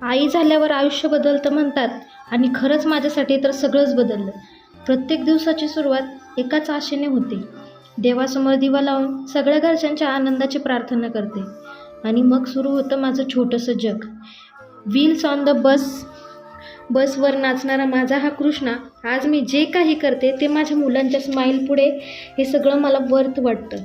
आई झाल्यावर आयुष्य बदलतं म्हणतात आणि खरंच माझ्यासाठी तर सगळंच बदललं. प्रत्येक दिवसाची सुरुवात एकाच आशेने होते. देवासमोर दिवा लावून सगळ्या घरच्यांच्या आनंदाची प्रार्थना करते आणि मग सुरू होतं माझं छोटंसं जग. व्हील्स ऑन द बसवर नाचणारा माझा हा कृष्णा. आज मी जे काही करते ते माझ्या मुलांच्या स्माईल पुढे. हे सगळं मला वर्थ वाटतं.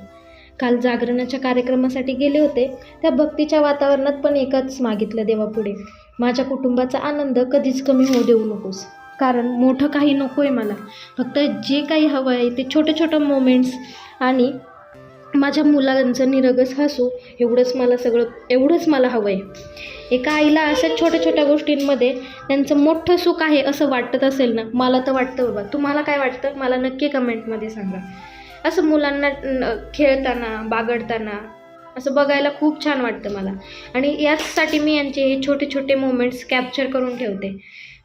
काल जागरणाच्या कार्यक्रमासाठी गेले होते. त्या भक्तीच्या वातावरणात पण एकच मागितलं देवापुढे, माझ्या कुटुंबाचा आनंद कधीच कमी होऊ देऊ नकोस. कारण मोठं काही नको आहे मला, फक्त जे काही हवं आहे ते छोटे छोटे मोमेंट्स आणि माझ्या मुलांचं निरगस हसू, एवढंच मला हवं आहे. एका आईला अशाच छोट्या छोट्या गोष्टींमध्ये त्यांचं मोठं सुख आहे असं वाटत असेल ना, मला तर वाटतं बाबा. तुम्हाला काय वाटतं मला नक्की कमेंटमध्ये सांगा. असं मुलांना खेळताना बागडताना असं बघायला खूप छान वाटतं मला. आणि याचसाठी मी यांचे हे छोटे छोटे मोमेंट्स कॅप्चर करून ठेवते.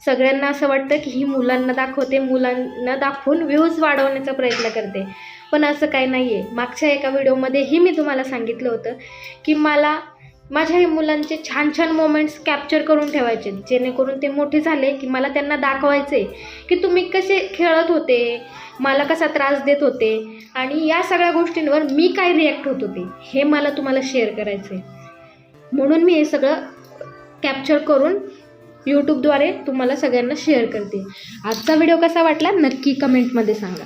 सगळ्यांना असं वाटतं की ही मुलांना दाखवते, मुलांना दाखवून व्ह्यूज वाढवण्याचा प्रयत्न करते, पण असं काही नाही आहे. मागच्या एका व्हिडिओमध्येही मी तुम्हाला सांगितलं होतं की मला माझ्या मुलांचे छान छान मोमेंट्स कॅप्चर करून ठेवायचे, जेणेकरून ते मोठे झाले की मला त्यांना दाखवायचे की तुम्ही कसे खेळत होते, मला कसा त्रास देत होते आणि या सगळ्या गोष्टींवर मी काय रिॲक्ट होत होते हे मला तुम्हाला शेअर करायचं आहे. म्हणून मी हे सगळं कॅप्चर करून यूट्यूबद्वारे तुम्हाला सगळ्यांना शेअर करते. आजचा व्हिडिओ कसा वाटला नक्की कमेंटमध्ये सांगा.